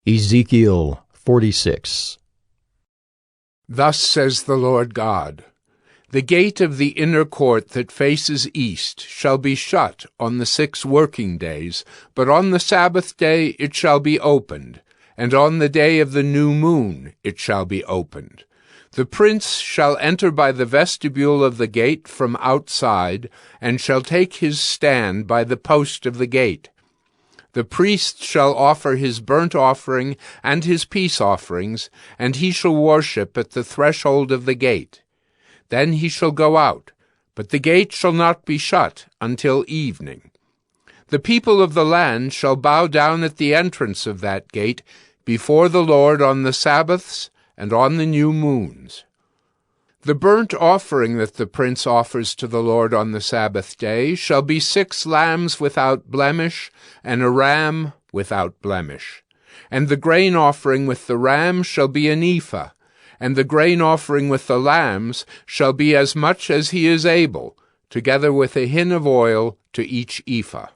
Ezekiel 46. Thus says the Lord God, The gate of the inner court that faces east shall be shut on the 6 working days, but on the Sabbath day it shall be opened, and on the day of the new moon it shall be opened. The prince shall enter by the vestibule of the gate from outside, and shall take his stand by the post of the gate. The priest shall offer his burnt offering and his peace offerings, and he shall worship at the threshold of the gate. Then he shall go out, but the gate shall not be shut until evening. The people of the land shall bow down at the entrance of that gate before the Lord on the Sabbaths and on the new moons. The burnt offering that the prince offers to the Lord on the Sabbath day shall be 6 lambs without blemish, and a ram without blemish. And the grain offering with the ram shall be an ephah, and the grain offering with the lambs shall be as much as he is able, together with a hin of oil to each ephah.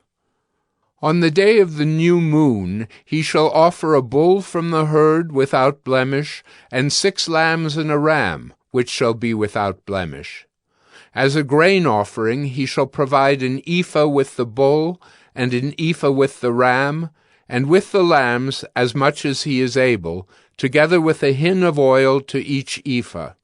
On the day of the new moon he shall offer a bull from the herd without blemish, and 6 lambs and a ram, which shall be without blemish. As a grain offering he shall provide an ephah with the bull, and an ephah with the ram, and with the lambs as much as he is able, together with a hin of oil to each ephah.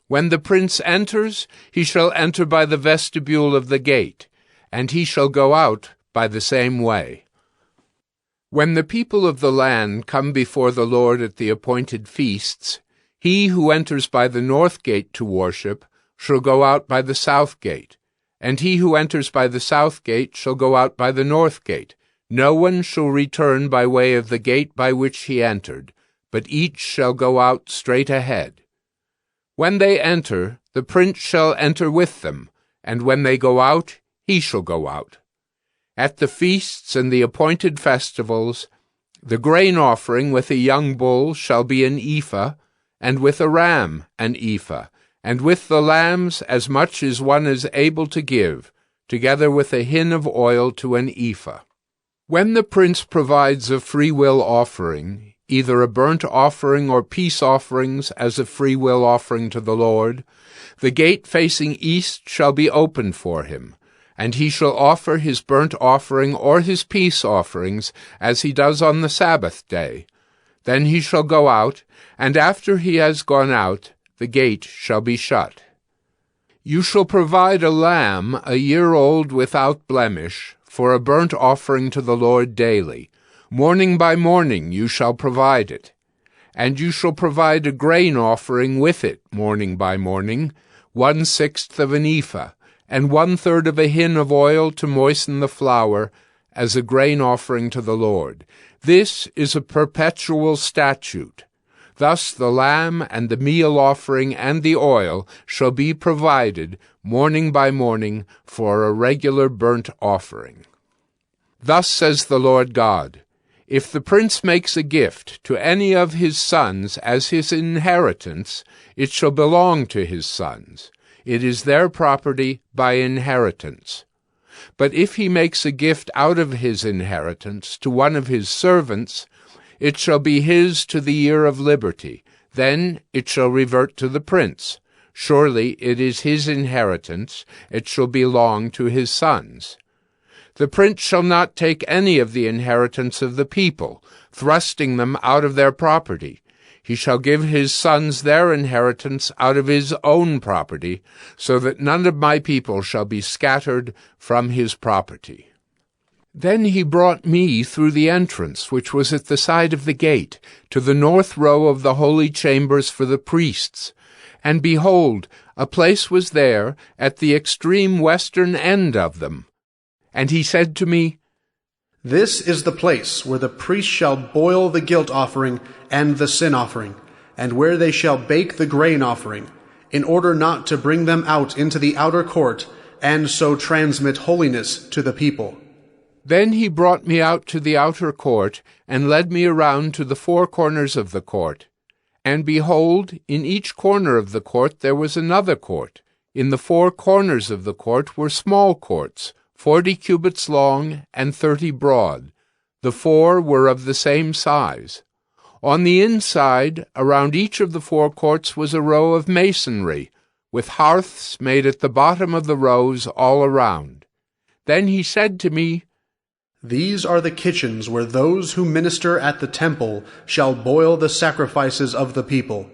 When the prince enters, he shall enter by the vestibule of the gate, and he shall go out by the same way. When the people of the land come before the Lord at the appointed feasts, he who enters by the north gate to worship shall go out by the south gate, and he who enters by the south gate shall go out by the north gate. No one shall return by way of the gate by which he entered, but each shall go out straight ahead. When they enter, the prince shall enter with them, and when they go out, he shall go out. At the feasts and the appointed festivals, the grain offering with a young bull shall be an ephah, and with a ram an ephah, and with the lambs as much as one is able to give, together with a hin of oil to an ephah. When the prince provides a freewill offering, either a burnt offering or peace offerings as a freewill offering to the Lord, the gate facing east shall be opened for him, and he shall offer his burnt offering or his peace offerings as he does on the Sabbath day. Then he shall go out, and after he has gone out, the gate shall be shut. You shall provide a lamb 1 year old without blemish for a burnt offering to the Lord daily. Morning by morning you shall provide it. And you shall provide a grain offering with it morning by morning, 1/6 of an ephah, and 1/3 of a hin of oil to moisten the flour, as a grain offering to the Lord. This is a perpetual statute. Thus the lamb and the meal offering and the oil shall be provided morning by morning for a regular burnt offering. Thus says the Lord God, If the prince makes a gift to any of his sons as his inheritance, it shall belong to his sons. It is their property by inheritance. But if he makes a gift out of his inheritance to one of his servants, it shall be his to the year of liberty. Then it shall revert to the prince. Surely it is his inheritance. It shall belong to his sons. The prince shall not take any of the inheritance of the people, thrusting them out of their property. He shall give his sons their inheritance out of his own property, so that none of my people shall be scattered from his property. Then he brought me through the entrance, which was at the side of the gate, to the north row of the holy chambers for the priests. And behold, a place was there at the extreme western end of them. And he said to me, This is the place where the priest shall boil the guilt offering and the sin offering, and where they shall bake the grain offering, in order not to bring them out into the outer court, and so transmit holiness to the people. Then he brought me out to the outer court, and led me around to the 4 corners of the court. And behold, in each corner of the court there was another court. In the 4 corners of the court were small courts, 40 cubits long and 30 broad. The 4 were of the same size. On the inside, around each of the four courts, was a row of masonry, with hearths made at the bottom of the rows all around. Then he said to me, These are the kitchens where those who minister at the temple shall boil the sacrifices of the people.